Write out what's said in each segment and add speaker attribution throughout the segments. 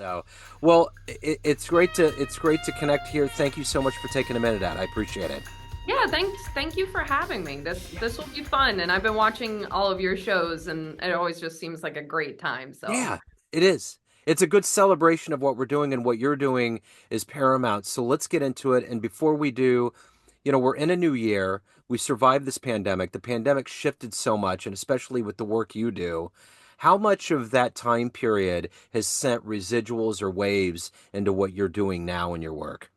Speaker 1: So, well, it's great to connect here. Thank you so much for taking a minute out. I appreciate it.
Speaker 2: Yeah, thanks. Thank you for having me. This will be fun, and I've been watching all of your shows, and it always just seems like a great time. So
Speaker 1: Yeah, it is. It's a good celebration of what we're doing, and what you're doing is paramount. So let's get into it. And before we do, we're in a new year. We survived this pandemic. The pandemic shifted so much, and especially with the work you do. How much of that time period has sent residuals or waves into what you're doing now in your work?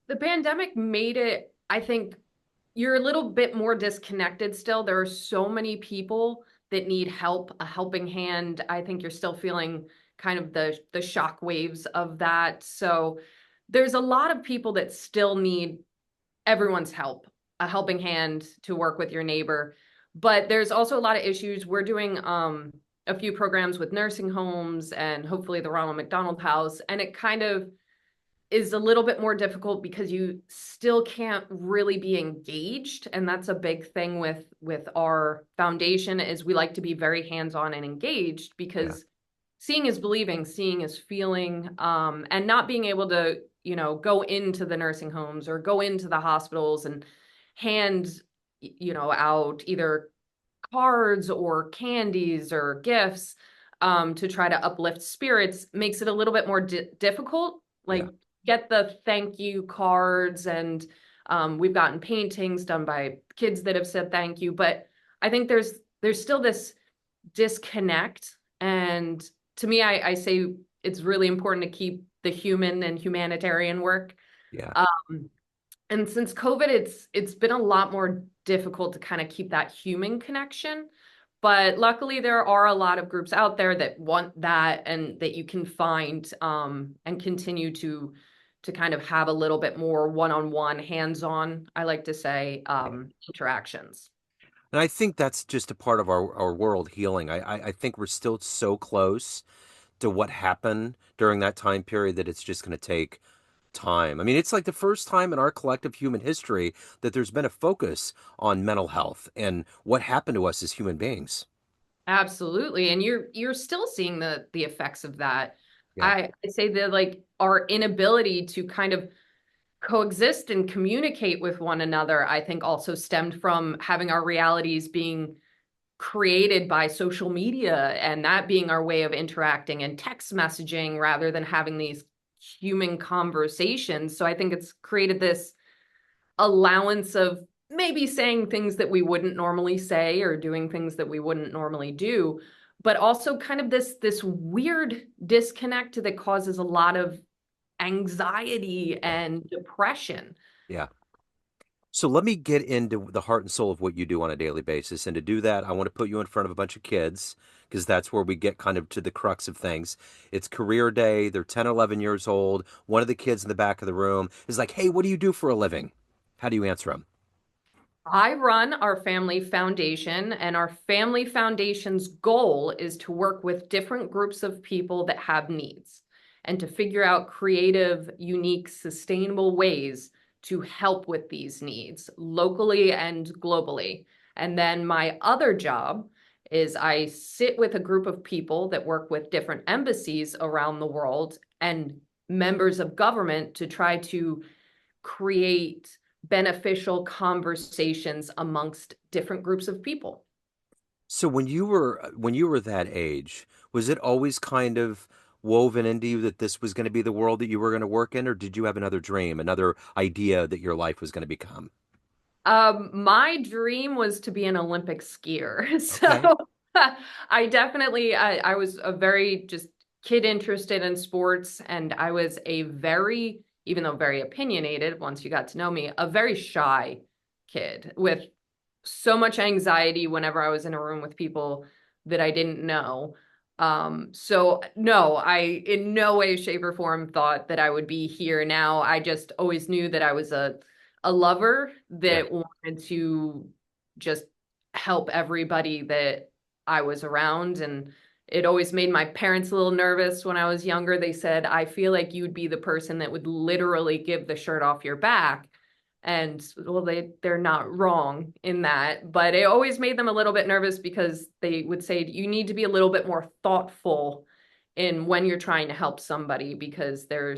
Speaker 2: the pandemic made it, I think, you're a little bit more disconnected still. There are so many people that need help, a helping hand. I think you're still feeling kind of the shock waves of that. So there's a lot of people that still need everyone's help, a helping hand to work with your neighbor. But there's also a lot of issues. We're doing a few programs with nursing homes and hopefully the Ronald McDonald House, and it kind of is a little bit more difficult because you still can't really be engaged, and that's a big thing with our foundation is we like to be very hands-on and engaged
Speaker 1: Yeah.
Speaker 2: because seeing is believing, seeing is feeling, and not being able to, go into the nursing homes or go into the hospitals and hand, out either cards or candies or gifts, to try to uplift spirits makes it a little bit more difficult.
Speaker 1: Yeah.
Speaker 2: Like, get the thank you cards, and we've gotten paintings done by kids that have said thank you. But I think there's still this disconnect. And to me, I say it's really important to keep the human and humanitarian work.
Speaker 1: Yeah.
Speaker 2: Um, and since COVID, it's been a lot more difficult to kind of keep that human connection. But luckily, there are a lot of groups out there that want that and that you can find, and continue to kind of have a little bit more one-on-one, hands-on, I like to say,
Speaker 1: Yeah.
Speaker 2: interactions.
Speaker 1: And I think that's just a part of our world healing. I think we're still so close to what happened during that time period that it's just going to take time. I mean, it's like the first time in our collective human history that there's been a focus on mental health and what happened to us as human beings.
Speaker 2: Absolutely. And you're still seeing the effects of that.
Speaker 1: Yeah.
Speaker 2: I say that, like, our inability to kind of coexist and communicate with one another, I think also stemmed from having our realities being created by social media and that being our way of interacting and text messaging rather than having these human conversations. So I think it's created this allowance of maybe saying things that we wouldn't normally say or doing things that we wouldn't normally do, but also kind of this weird disconnect that causes a lot of anxiety
Speaker 1: Yeah.
Speaker 2: and depression.
Speaker 1: Yeah. So let me get into the heart and soul of what you do on a daily basis. And to do that, I want to put you in front of a bunch of kids because that's where we get kind of to the crux of things. It's career day. They're 10, 11 years old. One of the kids in the back of the room is like, "Hey, what do you do for a living?" How do you answer them?
Speaker 2: I run our family foundation, and our family foundation's goal is to work with different groups of people that have needs and to figure out creative, unique, sustainable ways to help with these needs locally and globally. And then my other job is I sit with a group of people that work with different embassies around the world and members of government to try to create beneficial conversations amongst different groups of people.
Speaker 1: So when you were that age, was it always kind of woven into you that this was going to be the world that you were going to work in, or did you have another dream, another idea that your life was going to become?
Speaker 2: My dream was to be an Olympic skier.
Speaker 1: Okay.
Speaker 2: So I definitely, I was a very just kid interested in sports, and I was a very, even though very opinionated once you got to know me, a very shy kid with so much anxiety whenever I was in a room with people that I didn't know. So no, I in no way, shape, or form thought that I would be here now. I just always knew that I was a lover
Speaker 1: Yeah.
Speaker 2: that wanted to just help everybody that I was around. And it always made my parents a little nervous when I was younger. They said, I feel like you'd be the person that would literally give the shirt off your back. And well, they're not wrong in that, but it always made them a little bit nervous because they would say you need to be a little bit more thoughtful in when you're trying to help somebody, because there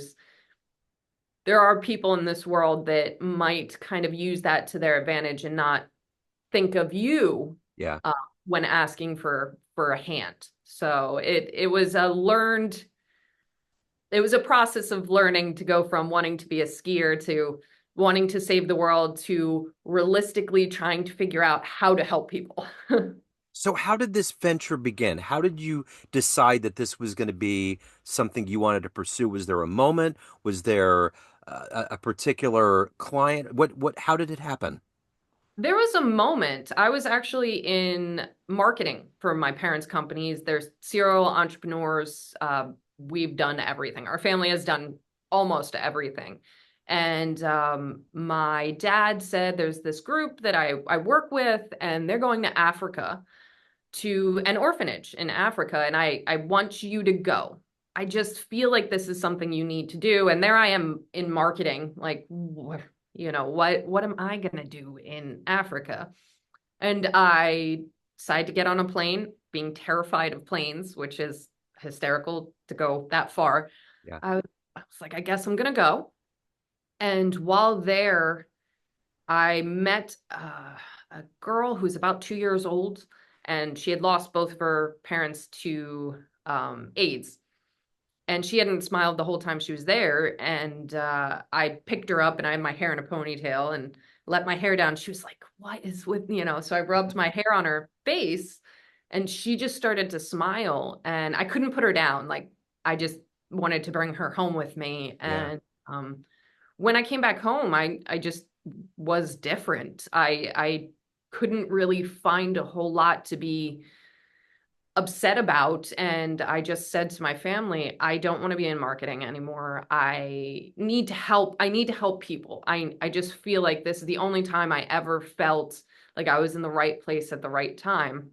Speaker 2: are people in this world that might kind of use that to their advantage and not think of you
Speaker 1: Yeah.
Speaker 2: uh, when asking for a hand. So it was a process of learning to go from wanting to be a skier to wanting to save the world to realistically trying to figure out how to help people.
Speaker 1: So how did this venture begin? How did you decide that this was going to be something you wanted to pursue? Was there a moment? Was there a particular client? How did it happen?
Speaker 2: There was a moment. I was actually in marketing for my parents' companies. They're serial entrepreneurs. We've done everything. Our family has done almost everything. And my dad said there's this group that I work with, and they're going to Africa, to an orphanage in Africa, and I want you to go. I just feel like this is something you need to do. And there I am in marketing, like, what am I gonna do in Africa? And I decided to get on a plane, being terrified of planes, which is hysterical to go that far.
Speaker 1: Yeah.
Speaker 2: I was like, I guess I'm gonna go. And while there, I met a girl who's about 2 years old, and she had lost both of her parents to AIDS. And she hadn't smiled the whole time she was there. And I picked her up, and I had my hair in a ponytail and let my hair down. She was like, "What is with," So I rubbed my hair on her face, and she just started to smile. And I couldn't put her down. Like, I just wanted to bring her home with me.
Speaker 1: Yeah.
Speaker 2: And when I came back home, I just was different. I couldn't really find a whole lot to be upset about, and I just said to my family, I don't want to be in marketing anymore. I need to help people. I just feel like this is the only time I ever felt like I was in the right place at the right time.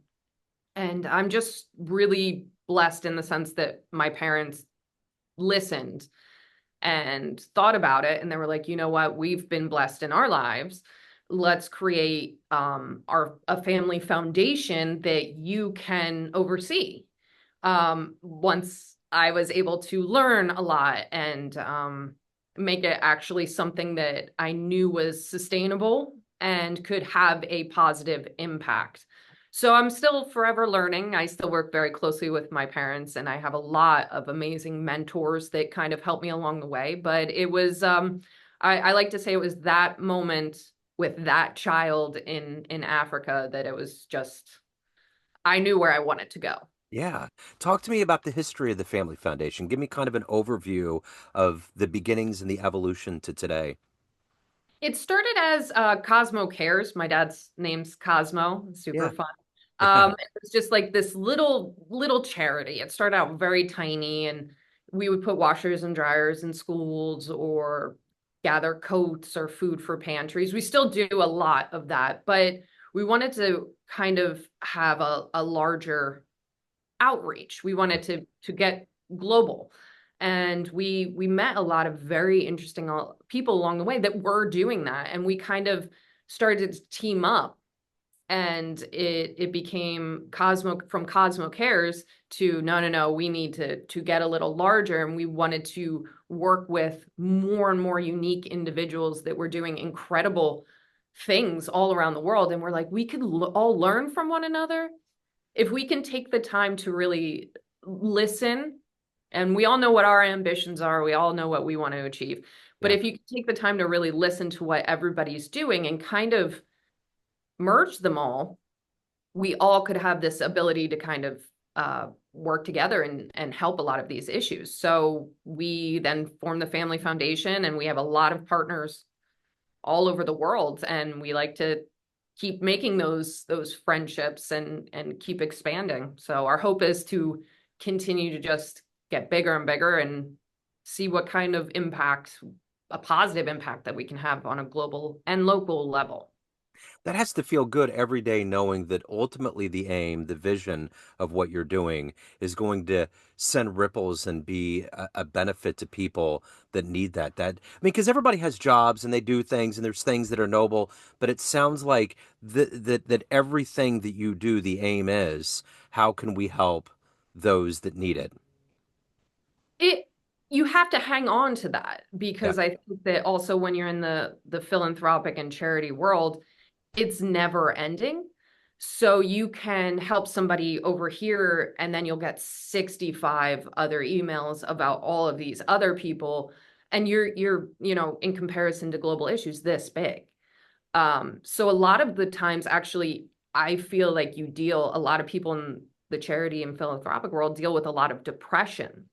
Speaker 2: And I'm just really blessed in the sense that my parents listened and thought about it, and they were like, you know what, we've been blessed in our lives. Let's create our a family foundation that you can oversee. Once I was able to learn a lot and make it actually something that I knew was sustainable and could have a positive impact. So I'm still forever learning. I still work very closely with my parents, and I have a lot of amazing mentors that kind of help me along the way. But it was, I like to say it was that moment with that child in Africa that it was just, I knew where I wanted to go.
Speaker 1: Yeah. Talk to me about the history of the Family Foundation. Give me kind of an overview of the beginnings and the evolution to today.
Speaker 2: It started as Cosmo Cares. My dad's name's Cosmo. Super
Speaker 1: Yeah.
Speaker 2: fun.
Speaker 1: Yeah.
Speaker 2: It was just like this little charity. It started out very tiny, and we would put washers and dryers in schools or gather coats or food for pantries. We still do a lot of that, but we wanted to kind of have a larger outreach. We wanted to get global. And we met a lot of very interesting people along the way that were doing that. And we kind of started to team up, and it became Cosmo Cares to no, we need to get a little larger. And we wanted to work with more and more unique individuals that were doing incredible things all around the world. And we're like, we could all learn from one another if we can take the time to really listen. And we all know what our ambitions are, we all know what we want to achieve. But
Speaker 1: Yeah.
Speaker 2: if you take the time to really listen to what everybody's doing and kind of merge them all, we all could have this ability to kind of work together and help a lot of these issues. So we then formed the Family Foundation, and we have a lot of partners all over the world, and we like to keep making those friendships and keep expanding. So our hope is to continue to just get bigger and bigger and see what kind of impact, a positive impact, that we can have on a global and local level.
Speaker 1: That has to feel good every day knowing that ultimately the aim, the vision of what you're doing is going to send ripples and be a benefit to people that need that. Because everybody has jobs and they do things and there's things that are noble, but it sounds like that everything that you do, the aim is how can we help those that need it?
Speaker 2: have to hang on to that
Speaker 1: Yeah.
Speaker 2: because I think that also when you're in the philanthropic and charity world, it's never ending. So you can help somebody over here and then you'll get 65 other emails about all of these other people and you're, in comparison to global issues this big. So a lot of the times actually I feel like a lot of people in the charity and philanthropic world deal with a lot of depression.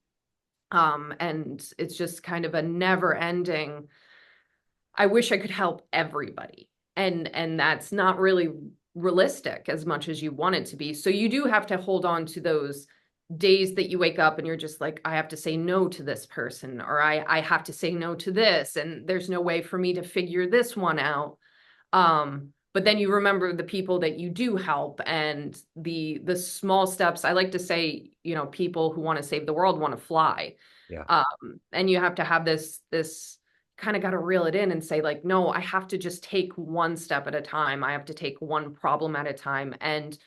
Speaker 2: And it's just kind of a never ending, I wish I could help everybody. And that's not really realistic as much as you want it to be. So you do have to hold on to those days that you wake up and you're just like, I have to say no to this person, or I have to say no to this, and there's no way for me to figure this one out. But then you remember the people that you do help and the small steps. I like to say, people who want to save the world want to fly.
Speaker 1: Yeah.
Speaker 2: And you have to have this kind of got to reel it in and say like, no, I have to just take one step at a time. I have to take one problem at a time and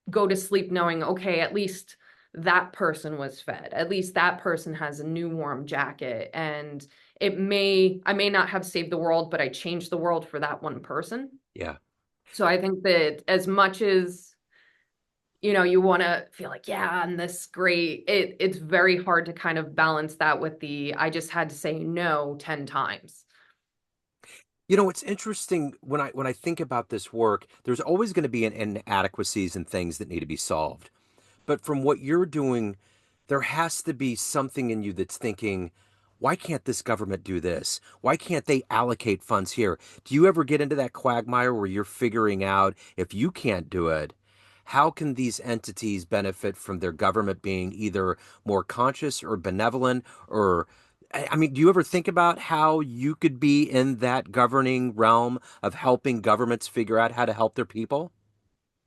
Speaker 2: go to sleep knowing, okay, at least that person was fed. At least that person has a new warm jacket. And I may not have saved the world, but I changed the world for that one person.
Speaker 1: Yeah.
Speaker 2: So I think that as much as, you want to feel like, yeah, I'm this great, it's very hard to kind of balance that with I just had to say no 10 times.
Speaker 1: It's interesting when I think about this work, there's always going to be inadequacies and things that need to be solved. But from what you're doing, there has to be something in you that's thinking, why can't this government do this? Why can't they allocate funds here? Do you ever get into that quagmire where you're figuring out if you can't do it, how can these entities benefit from their government being either more conscious or benevolent? Or, I mean, do you ever think about how you could be in that governing realm of helping governments figure out how to help their people?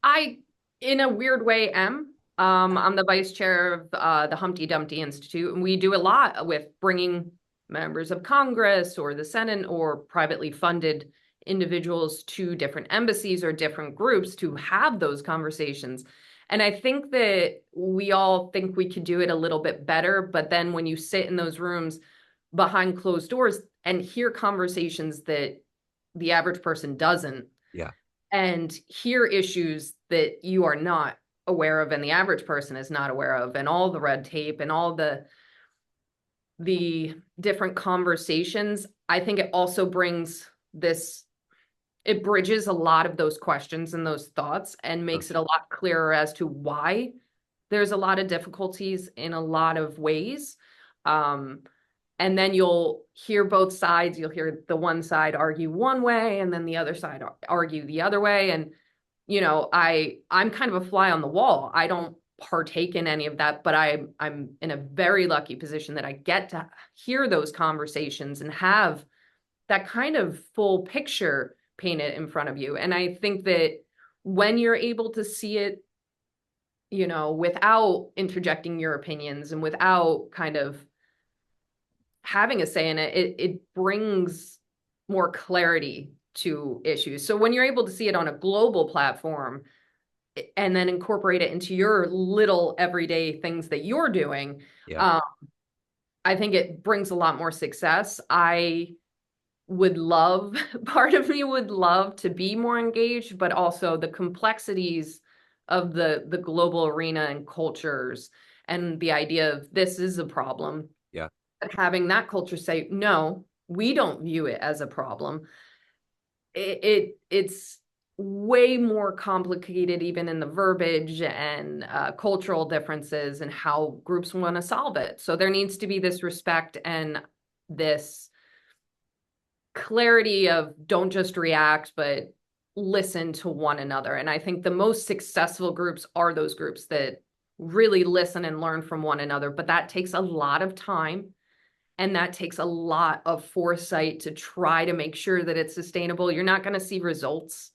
Speaker 2: I, in a weird way, am. I'm the vice chair of the Humpty Dumpty Institute, and we do a lot with bringing members of Congress or the Senate or privately funded individuals to different embassies or different groups to have those conversations. And I think that we all think we could do it a little bit better, but then when you sit in those rooms behind closed doors and hear conversations that the average person doesn't,
Speaker 1: Yeah.
Speaker 2: and hear issues that you are not aware of and the average person is not aware of, and all the red tape and all the different conversations, I think it also brings this, it bridges a lot of those questions and those thoughts and
Speaker 1: Sure.
Speaker 2: makes it a lot clearer as to why there's a lot of difficulties in a lot of ways. um, and then you'll hear both sides. You'll hear the one side argue one way and then the other side argue the other way. And I'm kind of a fly on the wall. I don't partake in any of that, but I'm in a very lucky position that I get to hear those conversations and have that kind of full picture painted in front of you. And I think that when you're able to see it, without interjecting your opinions and without kind of having a say in it, it brings more clarity to issues. So when you're able to see it on a global platform and then incorporate it into your little everyday things that you're doing,
Speaker 1: Yeah.
Speaker 2: um, I think it brings a lot more success. I would love, part of me would love to be more engaged, but also the complexities of the global arena and cultures and the idea of this is a problem,
Speaker 1: Yeah.
Speaker 2: having that culture say, no, we don't view it as a problem. It's way more complicated, even in the verbiage and cultural differences and how groups want to solve it. So there needs to be this respect and this clarity of don't just react, but listen to one another. And I think the most successful groups are those groups that really listen and learn from one another. But that takes a lot of time. And that takes a lot of foresight to try to make sure that it's sustainable. You're not going to see results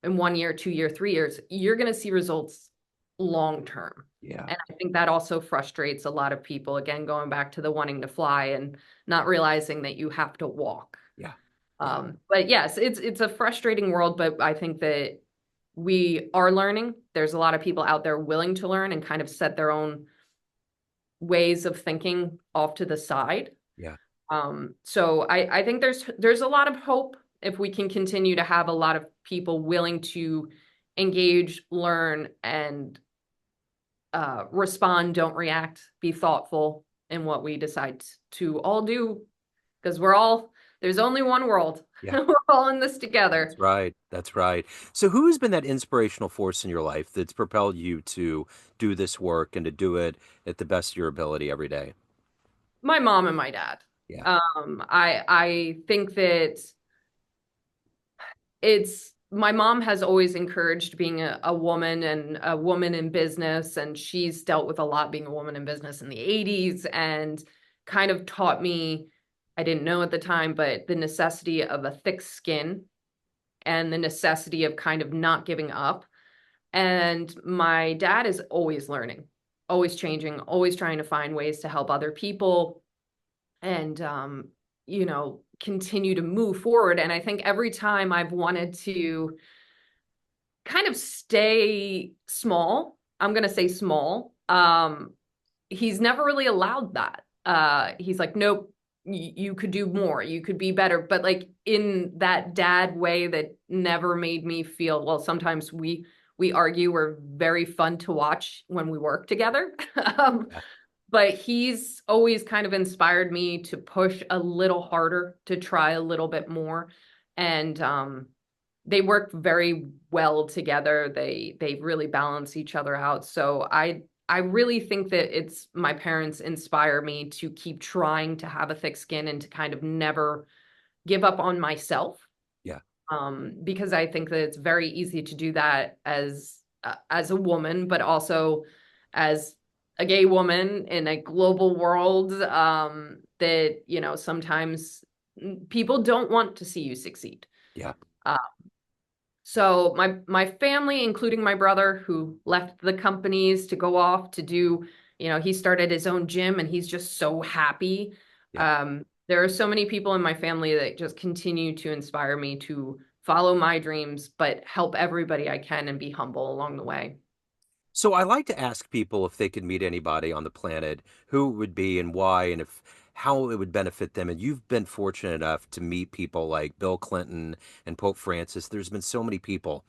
Speaker 2: in 1 year, 2 year, 3 years. You're going to see results long term.
Speaker 1: Yeah.
Speaker 2: And I think that also frustrates a lot of people. Again, going back to the wanting to fly and not realizing that you have to walk.
Speaker 1: Yeah. Yeah.
Speaker 2: But yes, it's a frustrating world, but I think that we are learning. There's a lot of people out there willing to learn and kind of set their own ways of thinking off to the side.
Speaker 1: Yeah.
Speaker 2: So I think there's a lot of hope if we can continue to have a lot of people willing to engage, learn, and respond, don't react, be thoughtful in what we decide to all do, because there's only one world.
Speaker 1: Yeah.
Speaker 2: We're all in this
Speaker 1: That's
Speaker 2: together.
Speaker 1: right. That's right. So, who has been that inspirational force in your life that's propelled you to do this work and to do it at the best of your ability every day?
Speaker 2: My mom and my dad.
Speaker 1: Yeah.
Speaker 2: I think that it's my mom has always encouraged being a woman and a woman in business, and she's dealt with a lot being a woman in business in the 80s and kind of taught me, I didn't know at the time, but the necessity of a thick skin and the necessity of kind of not giving up. And my dad is always learning, always changing, always trying to find ways to help other people and continue to move forward. And I think every time I've wanted to kind of stay small, I'm going to say small, he's never really allowed that. He's like, nope, you could do more, you could be better, but like in that dad way that never made me feel, well, sometimes we argue, we're very fun to watch when we work together. um,
Speaker 1: Yeah.
Speaker 2: but he's always kind of inspired me to push a little harder, to try a little bit more. And they work very well together. They really balance each other out. So I really think that it's my parents inspire me to keep trying to have a thick skin and to kind of never give up on myself.
Speaker 1: Yeah.
Speaker 2: Because I think that it's very easy to do that as a woman, but also as a gay woman in a global world, that, sometimes people don't want to see you succeed.
Speaker 1: Yeah.
Speaker 2: Uh, so my family, including my brother, who left the companies to go off to do, he started his own gym and he's just so happy.
Speaker 1: Yeah.
Speaker 2: There are so many people in my family that just continue to inspire me to follow my dreams, but help everybody I can and be humble along the way.
Speaker 1: So I like to ask people if they could meet anybody on the planet, who it would be and why, and if how it would benefit them. And you've been fortunate enough to meet people like Bill Clinton and Pope Francis. There's been so many people.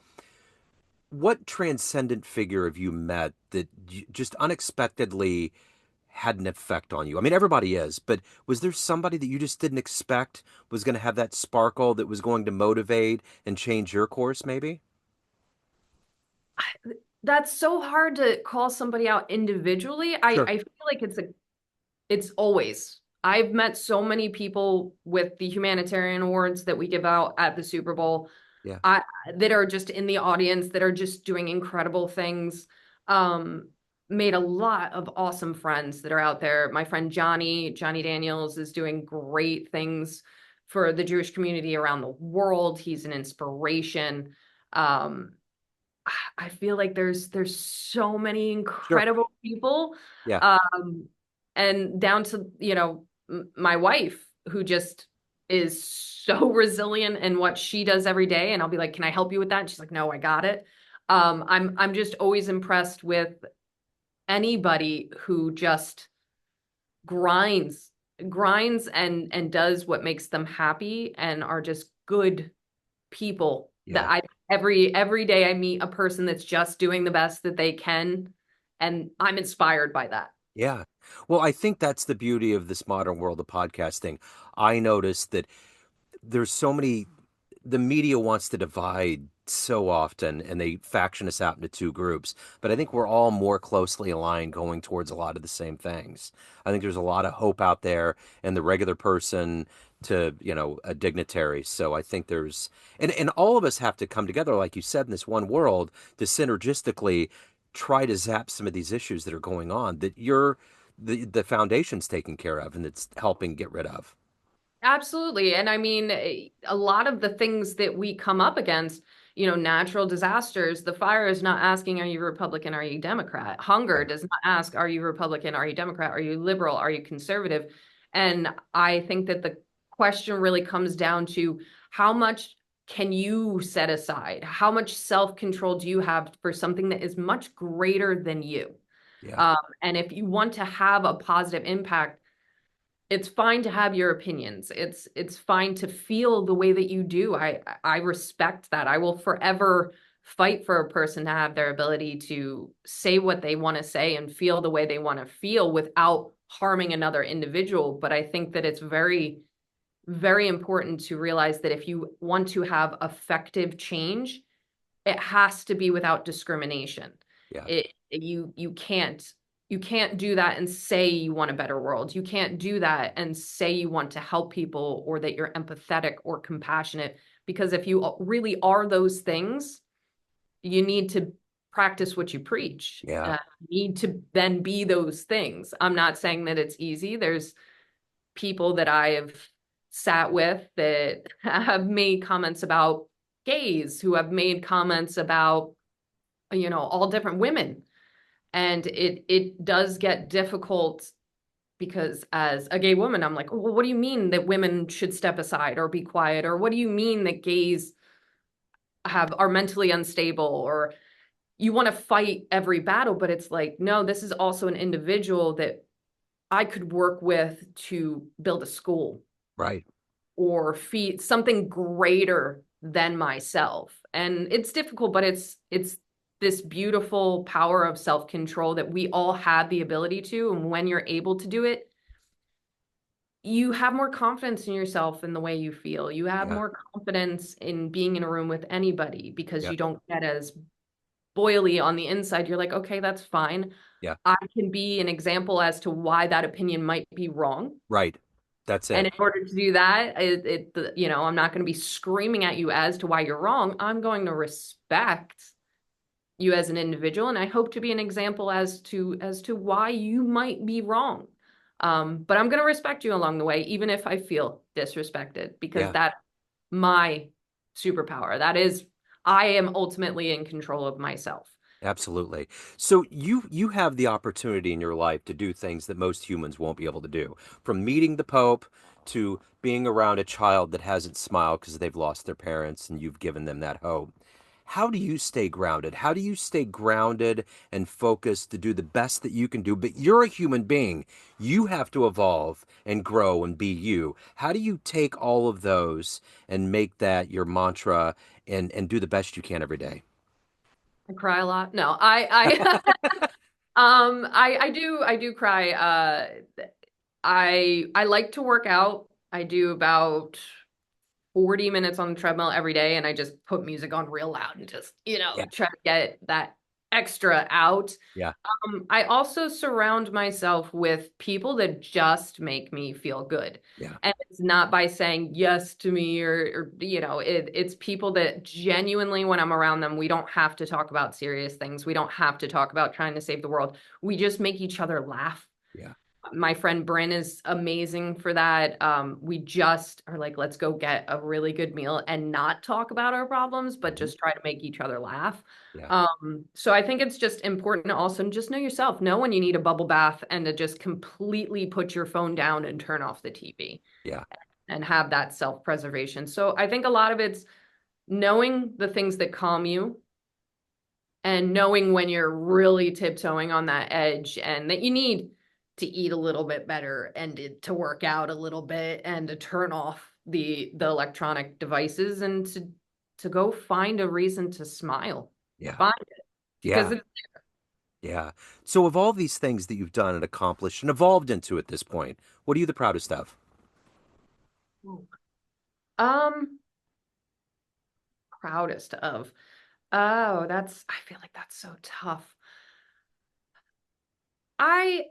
Speaker 1: What transcendent figure have you met that just unexpectedly had an effect on you? I mean, everybody is, but was there somebody that you just didn't expect was going to have that sparkle that was going to motivate and change your course, maybe?
Speaker 2: That's so hard to call somebody out individually.
Speaker 1: Sure.
Speaker 2: I feel like it's always. I've met so many people with the humanitarian awards that we give out at the Super Bowl,
Speaker 1: Yeah.
Speaker 2: I, that are just in the audience that are just doing incredible things. Um, Made a lot of awesome friends that are out there. My friend Johnny Daniels is doing great things for the Jewish community around the world. He's an inspiration. Um, I feel like there's so many
Speaker 1: Sure.
Speaker 2: incredible people,
Speaker 1: Yeah.
Speaker 2: um, and down to my wife, who just is so resilient in what she does every day. And I'll be like, "Can I help you with that?" And she's like, "No, I got it." I'm just always impressed with anybody who just grinds grinds and does what makes them happy and are just good people that
Speaker 1: Yeah.
Speaker 2: I every day I meet a person that's just doing the best that they can, and I'm inspired by that.
Speaker 1: Yeah. Well, I think that's the beauty of this modern world of podcasting. I noticed that there's so many, the media wants to divide so often and they faction us out into two groups. But I think we're all more closely aligned going towards a lot of the same things. I think there's a lot of hope out there in the regular person to, a dignitary. So I think and all of us have to come together, like you said, in this one world to synergistically try to zap some of these issues that are going on that the foundation's taking care of and it's helping get rid of.
Speaker 2: Absolutely. And I mean, a lot of the things that we come up against, natural disasters, the fire is not asking, are you Republican? Are you Democrat? Hunger
Speaker 1: Yeah.
Speaker 2: does not ask, are you Republican? Are you Democrat? Are you liberal? Are you conservative? And I think that the question really comes down to how much can you set aside? How much self-control do you have for something that is much greater than you?
Speaker 1: Yeah.
Speaker 2: And if you want to have a positive impact, it's fine to have your opinions. It's fine to feel the way that you do. I respect that. I will forever fight for a person to have their ability to say what they want to say and feel the way they want to feel without harming another individual. But I think that it's very, very important to realize that if you want to have effective change, it has to be without discrimination.
Speaker 1: Yeah.
Speaker 2: You can't do that and say you want a better world. You can't do that and say you want to help people or that you're empathetic or compassionate, because if you really are those things, you need to practice what you preach.
Speaker 1: Yeah.
Speaker 2: You need to then be those things. I'm not saying that it's easy. There's people that I have sat with that have made comments about gays, who have made comments about, all different women. And it does get difficult because as a gay woman, I'm like, well, what do you mean that women should step aside or be quiet? Or what do you mean that gays are mentally unstable? Or you want to fight every battle, but it's like, no, this is also an individual that I could work with to build a school
Speaker 1: Right.
Speaker 2: or feed something greater than myself. And it's difficult, but it's this beautiful power of self-control that we all have the ability to. And when you're able to do it, you have more confidence in yourself and the way you feel. You have
Speaker 1: Yeah.
Speaker 2: more confidence in being in a room with anybody because
Speaker 1: Yeah.
Speaker 2: you don't get as boily on the inside. You're like, okay, that's fine.
Speaker 1: Yeah.
Speaker 2: I can be an example as to why that opinion might be wrong.
Speaker 1: Right. That's
Speaker 2: And
Speaker 1: it.
Speaker 2: in order to do that, I'm not going to be screaming at you as to why you're wrong. I'm going to respect you as an individual, and I hope to be an example as to why you might be wrong. But I'm going to respect you along the way, even if I feel disrespected, because
Speaker 1: Yeah.
Speaker 2: that's my superpower. That is, I am ultimately in control of myself.
Speaker 1: Absolutely. So you have the opportunity in your life to do things that most humans won't be able to do. From meeting the Pope to being around a child that hasn't smiled because they've lost their parents and you've given them that hope. How do you stay grounded? How do you stay grounded and focused to do the best that you can do? But you're a human being. You have to evolve and grow and be you. How do you take all of those and make that your mantra and do the best you can every day?
Speaker 2: I cry a lot. No, I do cry. I like to work out. I do about 40 minutes on the treadmill every day, and I just put music on real loud and just,
Speaker 1: Yeah.
Speaker 2: try to get that extra out.
Speaker 1: Yeah.
Speaker 2: I also surround myself with people that just make me feel good.
Speaker 1: Yeah.
Speaker 2: And it's not by saying yes to me it's people that genuinely, when I'm around them, we don't have to talk about serious things. We don't have to talk about trying to save the world. We just make each other laugh.
Speaker 1: Yeah.
Speaker 2: My friend Bryn is amazing for that. We just are like, let's go get a really good meal and not talk about our problems, but
Speaker 1: Hmm.
Speaker 2: just try to make each other laugh.
Speaker 1: Yeah.
Speaker 2: So I think it's just important to also just know yourself, know when you need a bubble bath and to just completely put your phone down and turn off the TV
Speaker 1: Yeah.
Speaker 2: and have that self-preservation. So I think a lot of it's knowing the things that calm you and knowing when you're really tiptoeing on that edge and that you need to eat a little bit better and to work out a little bit and to turn off the electronic devices and to go find a reason to smile.
Speaker 1: Yeah.
Speaker 2: Find it because
Speaker 1: Yeah. Yeah. So of all these things that you've done and accomplished and evolved into at this point, what are you the proudest of?
Speaker 2: um proudest of. Oh, I feel like that's so tough. I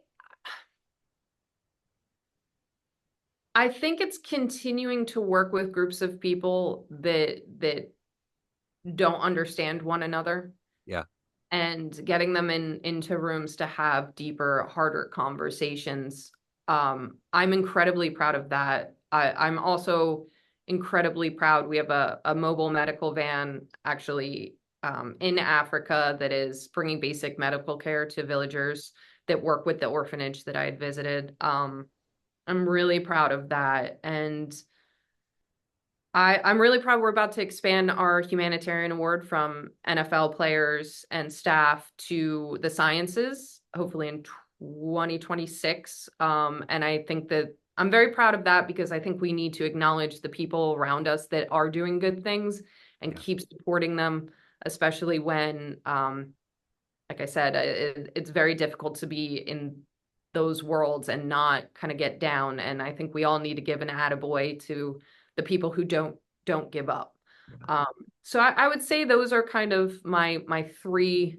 Speaker 2: I think it's continuing to work with groups of people that don't understand one another
Speaker 1: Yeah.
Speaker 2: and getting them into rooms to have deeper, harder conversations. I'm incredibly proud of that. I'm also incredibly proud. We have a mobile medical van actually in Africa that is bringing basic medical care to villagers that work with the orphanage that I had visited. I'm really proud of that. And I'm really proud we're about to expand our humanitarian award from NFL players and staff to the sciences. hopefully in 2026. And I think that I'm very proud of that because I think we need to acknowledge the people around us that are doing good things and
Speaker 1: Yeah.
Speaker 2: keep supporting them, especially when, like I said, it's very difficult to be in those worlds and not kind of get down. And I think we all need to give an attaboy to the people who don't give up.
Speaker 1: Yeah.
Speaker 2: Um, so I would say those are kind of my three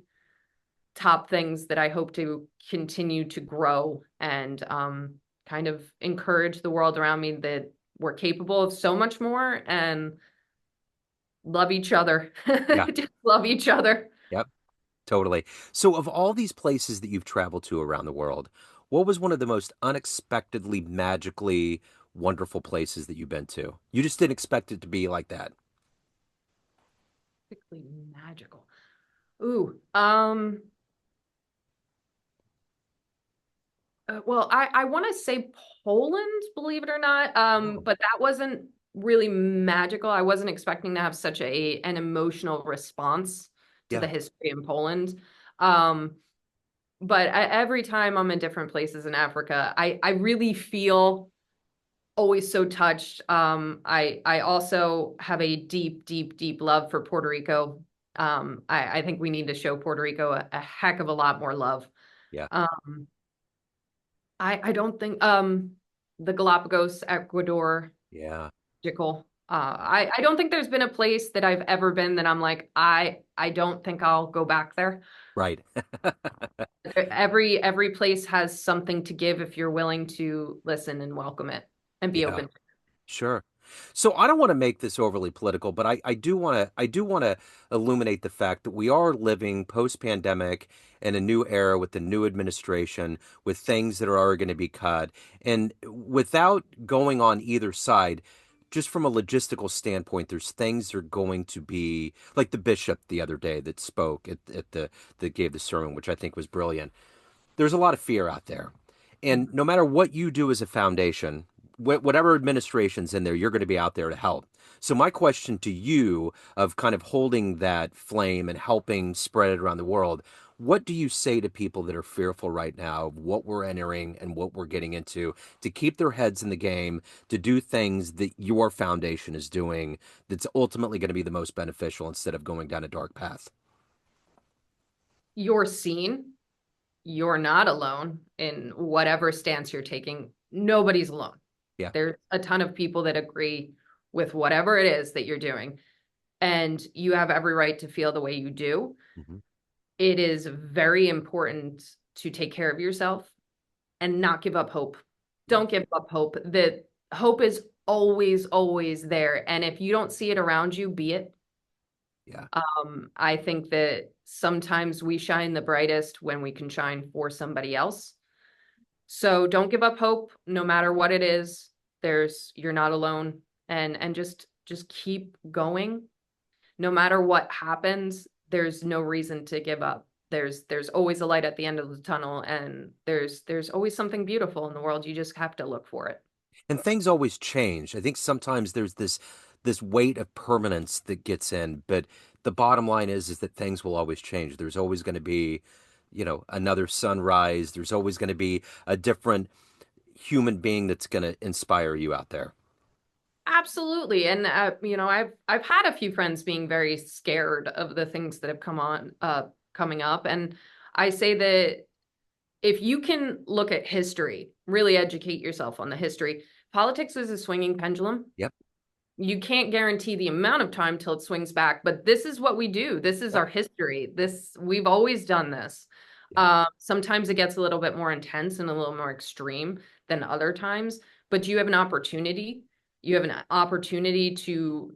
Speaker 2: top things that I hope to continue to grow and kind of encourage the world around me that we're capable of so much more and love each other.
Speaker 1: Yeah.
Speaker 2: Just love each other.
Speaker 1: Yep. Totally. So, of all these places that you've traveled to around the world, what was one of the most unexpectedly, magically wonderful places that you've been to? You just didn't expect it to be like that.
Speaker 2: Particularly magical. Ooh, well, I want to say Poland, believe it or not,
Speaker 1: Oh,
Speaker 2: but that wasn't really magical. I wasn't expecting to have such an emotional response to the
Speaker 1: yeah,
Speaker 2: history in Poland. Um, but every time I'm in different places in Africa, I really feel always so touched. I also have a deep, deep, deep love for Puerto Rico. I think we need to show Puerto Rico a heck of a lot more love.
Speaker 1: yeah,
Speaker 2: Um, I don't think the Galapagos, Ecuador,
Speaker 1: yeah.
Speaker 2: Jickle. I don't think there's been a place that I've ever been that I'm like, I don't think I'll go back there.
Speaker 1: Right.
Speaker 2: Every place has something to give if you're willing to listen and welcome it and be
Speaker 1: Yeah.
Speaker 2: open.
Speaker 1: Sure. So I don't want to make this overly political, but I do want to illuminate the fact that we are living post-pandemic in a new era with the new administration, with things that are going to be cut. And without going on either side, just from a logistical standpoint, there's things that are going to be like the bishop the other day that spoke at the that gave the sermon, which I think was brilliant. There's a lot of fear out there. And no matter what you do as a foundation, whatever administration's in there, you're going to be out there to help. So my question to you of kind of holding that flame and helping spread it around the world, what do you say to people that are fearful right now of what we're entering and what we're getting into to keep their heads in the game, to do things that your foundation is doing that's ultimately going to be the most beneficial instead of going down a dark path?
Speaker 2: You're seen. You're not alone in whatever stance you're taking. Nobody's alone.
Speaker 1: Yeah.
Speaker 2: There's a ton of people that agree with whatever it is that you're doing, and you have every right to feel the way you do.
Speaker 1: Hmm.
Speaker 2: It is very important to take care of yourself and not give up hope.
Speaker 1: Yeah.
Speaker 2: Don't give up hope. That hope is always, always there. And if you don't see it around you, be it.
Speaker 1: Yeah.
Speaker 2: I think that sometimes we shine the brightest when we can shine for somebody else. So don't give up hope, no matter what it is. You're not alone, and just keep going. No matter what happens, there's no reason to give up. There's always a light at the end of the tunnel, and there's always something beautiful in the world. You just have to look for it.
Speaker 1: And things always change. I think sometimes there's this weight of permanence that gets in, but the bottom line is that things will always change. There's always going to be, another sunrise. There's always going to be a different human being that's going to inspire you out there.
Speaker 2: Absolutely. And I've had a few friends being very scared of the things that have coming up. And I say that if you can look at history, really educate yourself on the history, politics is a swinging pendulum.
Speaker 1: Yep.
Speaker 2: You can't guarantee the amount of time till it swings back, but this is what we do. This is
Speaker 1: Yep.
Speaker 2: our history. We've always done this.
Speaker 1: Yeah.
Speaker 2: Sometimes it gets a little bit more intense and a little more extreme than other times, but you have an opportunity. You have an opportunity to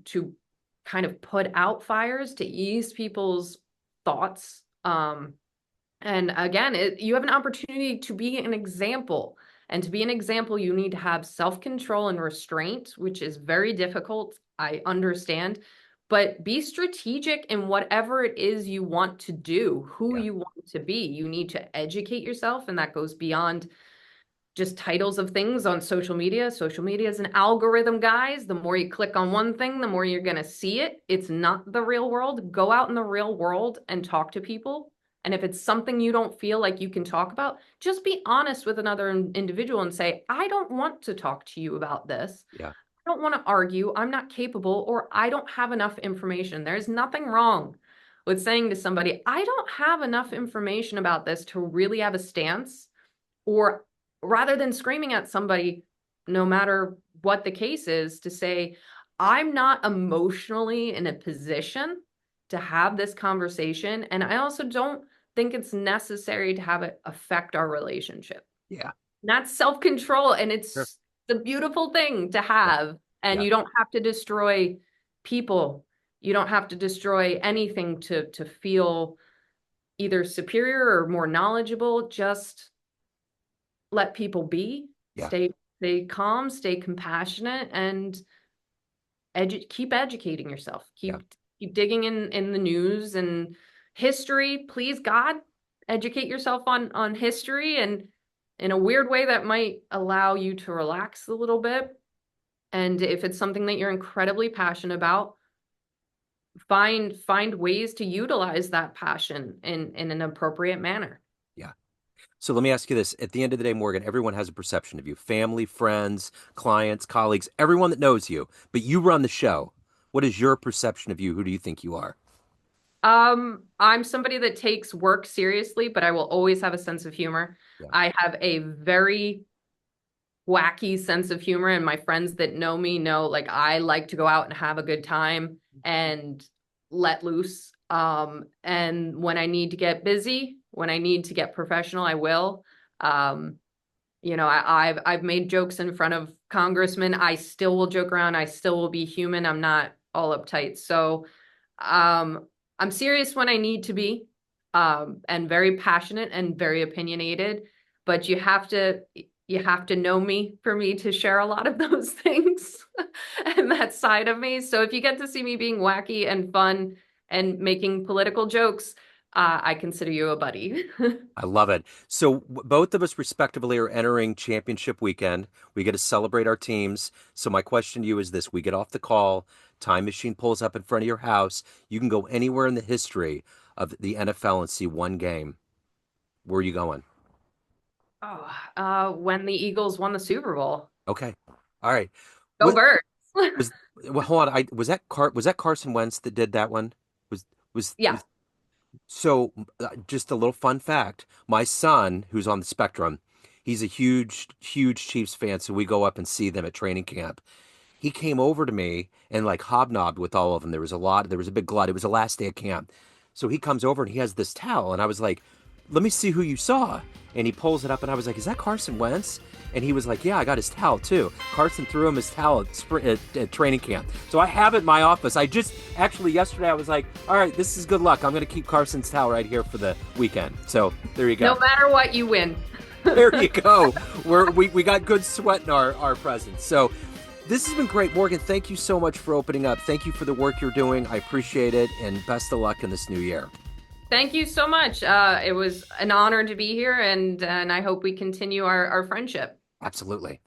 Speaker 2: kind of put out fires to ease people's thoughts. And again, you have an opportunity to be an example. And to be an example, you need to have self-control and restraint, which is very difficult. I understand. But be strategic in whatever it is you want to do, who
Speaker 1: Yeah.
Speaker 2: you want to be. You need to educate yourself, and that goes beyond just titles of things on social media. Social media is an algorithm, guys. The more you click on one thing, the more you're going to see it. It's not the real world. Go out in the real world and talk to people. And if it's something you don't feel like you can talk about, just be honest with another individual and say, I don't want to talk to you about this.
Speaker 1: Yeah.
Speaker 2: I don't want to argue. I'm not capable, or I don't have enough information. There's nothing wrong with saying to somebody, I don't have enough information about this to really have a stance, or rather than screaming at somebody, no matter what the case is, to say, I'm not emotionally in a position to have this conversation. And I also don't think it's necessary to have it affect our relationship.
Speaker 1: Yeah.
Speaker 2: And that's self-control. And
Speaker 1: Sure.
Speaker 2: it's the beautiful thing to
Speaker 1: Yeah.
Speaker 2: have. And
Speaker 1: Yeah.
Speaker 2: you don't have to destroy people. You don't have to destroy anything to feel either superior or more knowledgeable. Just let people be,
Speaker 1: Yeah.
Speaker 2: stay calm, stay compassionate, and keep educating yourself.
Speaker 1: Yeah.
Speaker 2: Keep digging in the news and history. Please God, educate yourself on history, and in a weird way that might allow you to relax a little bit. And if it's something that you're incredibly passionate about, find ways to utilize that passion in an appropriate manner.
Speaker 1: Yeah. So let me ask you this. At the end of the day, Morgan, everyone has a perception of you. Family, friends, clients, colleagues, everyone that knows you, but you run the show. What is your perception of you? Who do you think you are?
Speaker 2: I'm somebody that takes work seriously, but I will always have a sense of humor.
Speaker 1: Yeah.
Speaker 2: I have a very wacky sense of humor, and my friends that know me know, like, I like to go out and have a good time and let loose. And when I need to get busy, when I need to get professional, I will. Um, I've made jokes in front of congressmen. I still will joke around. I still will be human. I'm not all uptight. So, I'm serious when I need to be, and very passionate and very opinionated. But you have to know me for me to share a lot of those things and that side of me. So if you get to see me being wacky and fun and making political jokes, I consider you a buddy.
Speaker 1: I love it. So both of us respectively are entering championship weekend. We get to celebrate our teams. So my question to you is this. We get off the call, time machine pulls up in front of your house. You can go anywhere in the history of the NFL and see one game. Where are you going?
Speaker 2: Oh, when the Eagles won the Super Bowl.
Speaker 1: Okay. All right.
Speaker 2: Go
Speaker 1: What
Speaker 2: Birds.
Speaker 1: was well, hold on. I was that Carson Wentz that did that one? Was
Speaker 2: Yeah.
Speaker 1: was So, just a little fun fact. My son, who's on the spectrum, he's a huge, huge Chiefs fan. So we go up and see them at training camp. He came over to me and like hobnobbed with all of them. There was a big glut. It was the last day of camp. So he comes over and he has this towel. And I was like, let me see who you saw. And he pulls it up and I was like, is that Carson Wentz? And he was like, yeah, I got his towel too. Carson threw him his towel at training camp. So I have it in my office. I just actually yesterday I was like, all right, this is good luck. I'm going to keep Carson's towel right here for the weekend. So there you go.
Speaker 2: No matter what, you win.
Speaker 1: There you go. We got good sweat in our presence. So this has been great. Morgan, thank you so much for opening up. Thank you for the work you're doing. I appreciate it. And best of luck in this new year.
Speaker 2: Thank you so much. It was an honor to be here, and I hope we continue our friendship.
Speaker 1: Absolutely.